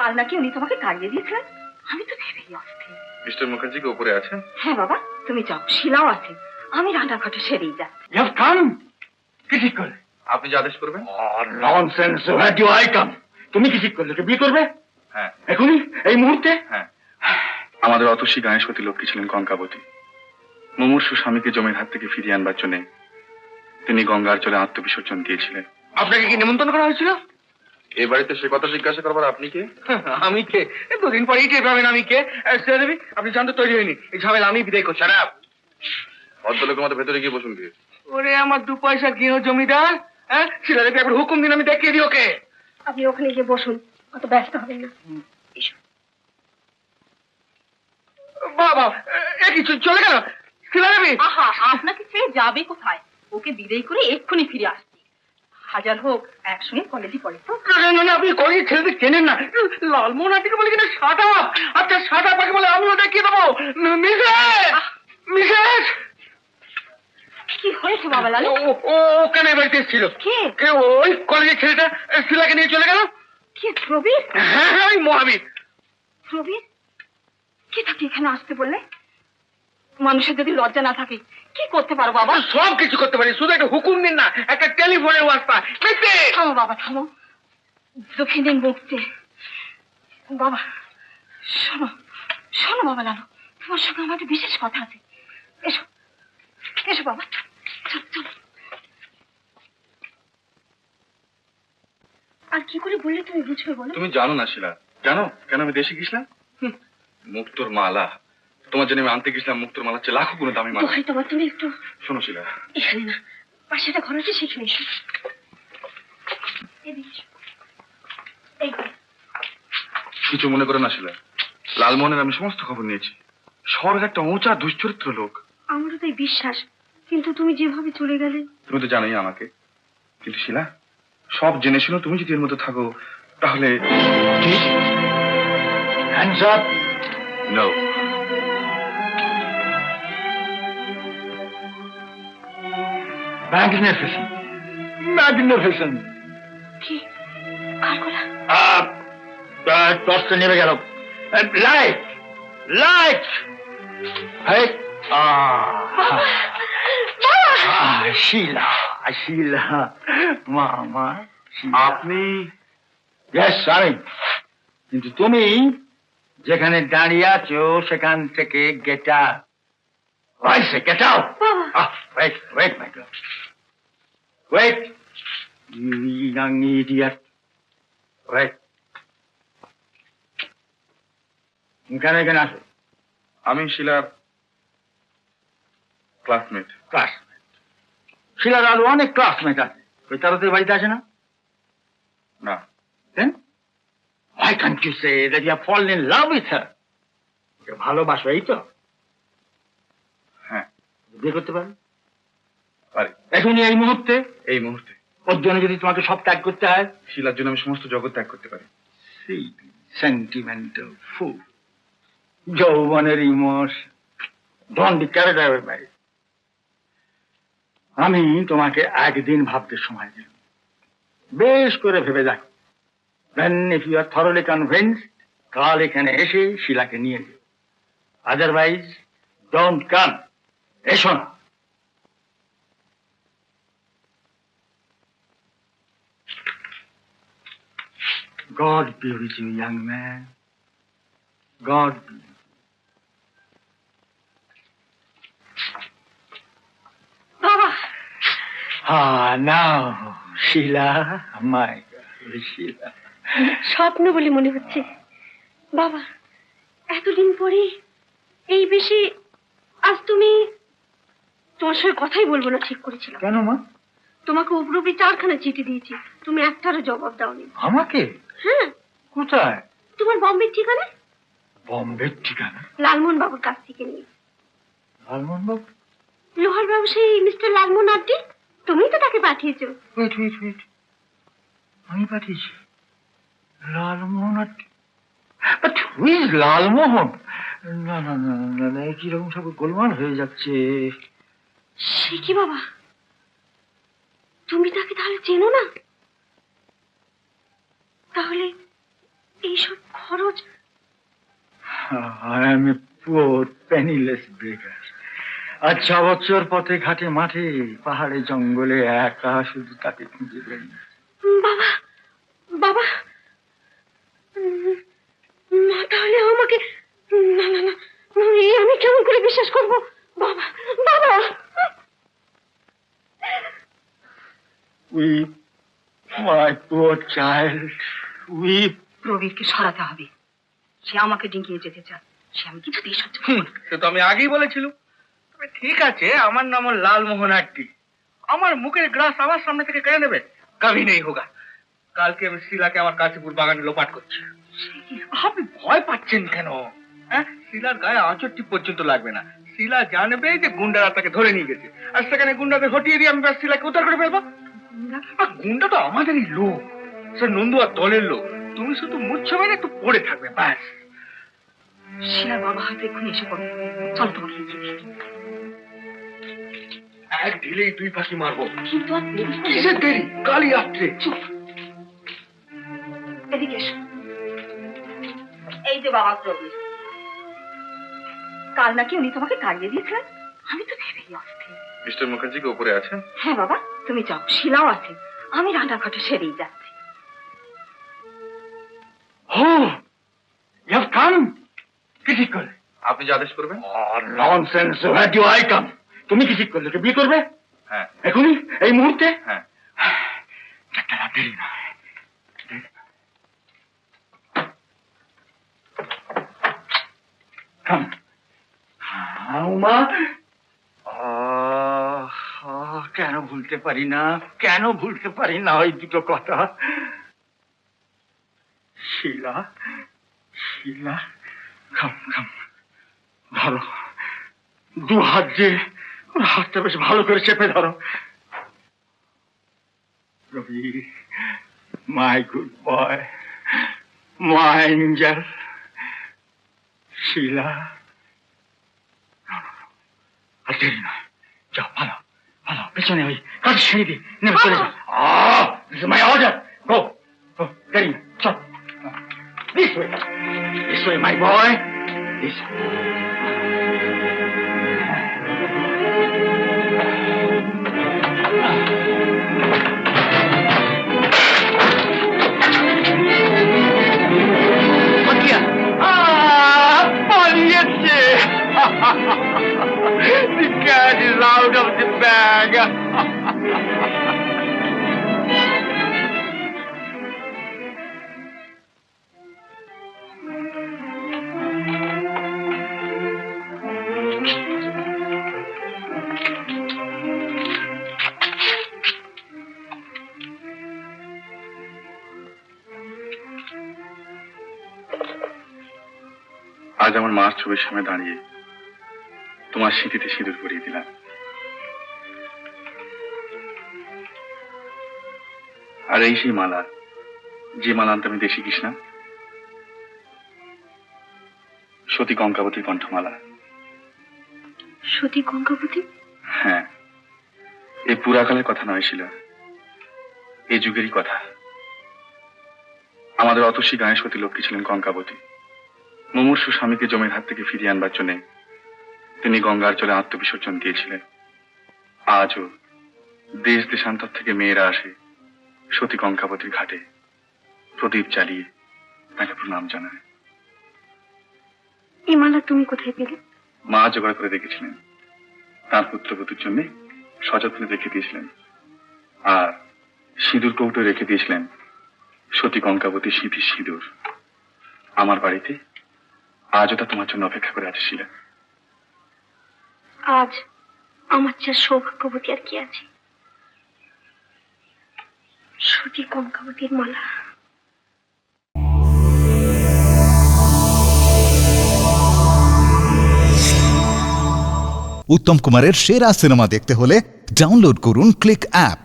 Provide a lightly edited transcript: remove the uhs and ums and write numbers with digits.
কাল নাকি উনি তোমাকে তাড়িয়ে দিয়েছিলেন। আমি তো ভেবেই অস্থির। মিস্টার মুখার্জি কি উপরে আছেন? হ্যাঁ বাবা, তুমি যাও, শিলাও আছে, আমি রান্নাঘরে সেরেই যাই। কি ঠিক করলে? আপনি যে আদেশ করবেন। Nonsense, where do I come? তুমি কি ঠিক করলে? বিয়ে করবে? হ্যাঁ। এখনই, এই মুহূর্তে? হ্যাঁ। আমাদের অতসী গায়েশপতি লক্ষ্মী ছিলেন কঙ্কাবতী। মুমূর্ষু স্বামীকে জমির হাত থেকে ফিরিয়ে আনবার জন্য তিনি গঙ্গার জলে আত্মবিসর্জন দিয়েছিলেন। আপনাকে কি নিমন্ত্রণ করা হয়েছিল? এ বাড়িতে সে কথা জিজ্ঞাসা করবার আপনি কে? আমি কে? দুদিন পরেই টের পাবেন আমি কে। দেবী, আপনি জানতে তৈরি হয়নি, এই ঝামেলা আমি বিদায় করছি। ভদ্রলোকের মতো ভেতরে গিয়ে বসুন গিয়ে। ওরে আমার 2 পয়সা গৃহ জমিদার, হ্যাঁ, শিলা দেবী একবার হুকুম দিন, আমি দেখিয়ে দিই ওকে। আপনি ওখানে গিয়ে বসুন, অত ব্যস্ত হবেন না। বাবা, এ কিছু চলে গেল শিলা দেবী? আহা, আপনাকে ছেড়ে যাবে কোথায়? ওকে বিদায় করে এক্ষুনি ফিরে আসছি। হাজার হোক একসঙ্গে কলেজে পড়ে তো। আপনি কলেজ ছেলেদের চেনেন না। লালমোহন আন্টিকে বলে কিনা সাটা, আচ্ছা সাটা পাকে বলে আমিও দেখিয়ে দেবো। মিসেস কি হয়েছে বাবা লালু? ও কেন বাড়িতে এসেছিল? কে? ওই কলেজের ছেলেটা শিলাকে নিয়ে চলে গেল। কে? প্রবীর? হ্যাঁ হ্যাঁ, ওই মহাবীর। প্রবীর কি থাকে এখানে আসতে বললে? মানুষের যদি লজ্জা না থাকে কি করতে পারো বাবা? সব কিছু করতে পারি, শুধু একটা হুকুম দিন না, একটা টেলিফোনের ওয়াস্তা। থামো বাবা, থামো। দক্ষিণ মুখছে বাবা। শোনো শোনো বাবা লালু, তোমার সঙ্গে আমার একটা বিশেষ কথা আছে। এসো এসো বাবা, চলো চলো। আর কি করে বললে তুমি বুঝবে বলো? তুমি জানো না শিলা, জানো কেন আমি দেশে গেছিলাম? মুক্তোর মালা। তোমার জন্য আমি আনতে গেছিলাম মুক্তোর মালা, চেয়ে লাখো কোনো দামি মালা। তোমার তুমি একটু শোনো শিলা, এখানে না, পাশে একটা ঘর আছে সেখানে এসো। এই কিছু মনে করো না শিলা, লালমোহনের আমি সমস্ত খবর নিয়েছি। শহরের একটা উঁচা দুশ্চরিত্র লোক। আমারও তাই বিশ্বাস, কিন্তু তুমি যেভাবে চলে গেলে। তুমি তো জানোই আমাকে। কিন্তু শিলা, সব জেনে শুনো তুমি যদি এর মধ্যে থাকো তাহলে। No. Magnificent. Magnificent. কি? কার গলা? টর্চটা নেমে গেল। লাইট! লাইট! শিলা, শিলা, মামা। আপনি? Yes, আমি। কিন্তু তুমি যেখানে দাঁড়িয়ে আছো সেখান থেকে get out. I say get out. Wait, my girl. Wait. You young idiot. Wait. কেন এখানে আসো? আমি শিলার ক্লাসমেট। ক্লাসমেট? শিলার আরো অনেক ক্লাসমেট আছে, ওই তারা তো বাড়িতে আসে না? না। Then why can't you say that you have fallen in love with her? ভালোবাসো, এই তো? হ্যাঁ। বিয়ে করতে পারো? পারি। এখনই, এই মুহূর্তে? এই মুহূর্তে। ওর জন্য যদি তোমাকে সব ত্যাগ করতে হয়? শিলার জন্য আমি সমস্ত জগৎ ত্যাগ করতে পারি। সেন্টিমেন্টাল ফুল, যৌবনের emotion, don't be carried away by it. আমি তোমাকে একদিন ভাবতে সময় দিলাম, বেশ করে ভেবে দেখো। Then if you are thoroughly convinced, কাল এখানে এসে শিলাকে নিয়ে যাও। Otherwise don't come. এসো না। God be with you, young man. God be with you. বাবা! Now, Sheila, my girl, Sheila. স্বপ্ন বলে মনে হচ্ছে বাবা, এতদিন পরে এই বেশি। আজ তুমি, তোমার সঙ্গে কথাই বলবো না ঠিক করেছিলাম। কেন মা? তোমাকে উপরোপরি 4খানা চিঠি দিয়েছি, তুমি একটারও জবাব দাওনি। আমাকে? হ্যাঁ। কোথায়? তোমার বম্বের ঠিকানা। বম্বের ঠিকানা? লালমোহন বাবুর কাছ থেকে নিয়ে। লালমোহন বাবু? লোহার ব্যবসায়ী মিস্টার লালমোহন আন্টি, তুমি তো তাকে পাঠিয়েছো। ওয়েট, আমি পাঠিয়েছি? Lalmohan aunty? But who is Lalmohan? না না না না না, কিরকম সব গোলমাল হয়ে যাচ্ছে। সে কি বাবা, তুমি তাকে তাহলে চেনো না? তাহলে এইসব খরচ। I am a poor penniless beggar. আজ 6 বছর পথে ঘাটে মাঠে পাহাড়ে জঙ্গলে একা শুধু তাকে খুঁজে বেড়াই। বাবা, বাবা, মা তাহলে আমাকে, না না না, আমি কেমন করে বিশ্বাস করব? বাবা, বাবা। Weep, my poor child, weep. প্রবীরকে সরাতে হবে। সে আমাকে ডিঙ্গিয়ে যেতে চায়, সে আমি কিছুতেই সহ্য করব না। সে তো আমি আগেই বলেছিলাম। তবে ঠিক আছে, আমার নাম লালমোহন আট্টি। আমার মুখের গ্লাস আমার সামনে থেকে কেড়ে নেবে, কবি নেই হোগা। কালকে আমি শিলাকে আমার কাশীপুর বাগানে লোপাট করছি। আপনি ভয় পাচ্ছেন কেন? হ্যাঁ, শিলার গায়ে আঁচড়টি পর্যন্ত লাগবে না। শিলা জানবে যে গুন্ডারা তাকে ধরে নিয়ে গেছে, আর সেখানে গুন্ডাদের হটিয়ে দিয়ে আমি ব্যাস শিলাকে উদ্ধার করে ফেলবো। আর গুন্ডা তো আমাদেরই লোক, সে নন্দু আর দলের লোক। তুমি শুধু মুচ্ছ মানে একটু পড়ে থাকবে ব্যাস। শিলার বাবা হয়তো এক্ষুনি এসে পড়বে। চল তোমাকে নিয়ে যাই। এক ঢিলেই 2 ফাঁকি মারবো। কিন্তু আর দেরি হলে- কিসের দেরি? কালই রাত্রে। চুপ, এদিকে এসো। এই যে বাবা প্রবীর, কাল নাকি উনি তোমাকে তাড়িয়ে দিয়েছিলেন। আমি তো ভেবেই অস্থির। মিস্টার মুখার্জি কি উপরে আছেন? হ্যাঁ বাবা, তুমি যাও, শিলাও আছে। আমি রান্নাঘরে সেরেই যাচ্ছি। Oh, you have come? কি ঠিক করলে? আপনি যে আদেশ করবেন। Nonsense, where do I come? তুমি কি ঠিক করলে? বিয়ে করবে হ্যাঁ এখনই, এই মুহূর্তে? হ্যাঁ। একটা রাত দেরি নয়। Come. উমা, কেন ভুলতে পারি না, কেন ভুলতে পারি না ওই দুটো কথা। শিলা, শিলা, খাম খাম, ধরো। 2 হাত যে, ওর হাতটা বেশ ভালো করে চেপে ধরো। রবি, মাই গুড বয়, মাই এঞ্জেল। শিলা, আর দেরি নয়, যাও, ভালো ভালো, পেছনে ওই কাজ সিঁড়ি দিয়ে নেমে চলে যাও। This is my order. Go go, দেরি নয়, চল। This way, my boy. This way. পালিয়েছে। The cat is out of the bag. আজ আমার মার ছবির সামনে দাঁড়িয়ে তোমার স্মৃতিতে সিঁদুর পরিয়ে দিলাম। আর এই সেই মালা, যে মালা আনতে আমি দেশি কৃষ্ণা, সতী কঙ্কাবতীর কণ্ঠমালা। সতী কঙ্কাবতী? হ্যাঁ, এই পুরাকালের কথা নয় শিলা, এই যুগেরই কথা। আমাদের অতসী গায়ে সতী লক্ষ্মী ছিলেন কঙ্কাবতী। মুমূর্ষু স্বামীকে জমির হাত থেকে ফিরিয়ে আনবার জন্য তিনি গঙ্গার জলে আত্মবিসর্জন দিয়েছিলেন। আজও দেশ দেশান্তর থেকে মেয়েরা আসে সতী কঙ্কাবতীর ঘাটে প্রদীপ জ্বালিয়ে তাকে প্রণাম জানায়। এই মালা তুমি কোথায় পেলে? মা জোগাড় করে রেখেছিলেন, তার পুত্রবধূর জন্য সযত্নে রেখে দিয়েছিলেন। আর সিঁদুর কৌটো রেখে দিয়েছিলেন সতী কঙ্কাবতীর স্মৃতির সিঁদুর। আমার বাড়িতে আজও তা তোমার জন্য অপেক্ষা করে আছে শিলা। আজ আমার চেয়ে সৌভাগ্যবতী আর কি আছে? সতী কঙ্কাবতীর মালা। উত্তম কুমারের সেরা সিনেমা দেখতে হলে ডাউনলোড করুন ক্লিক অ্যাপ।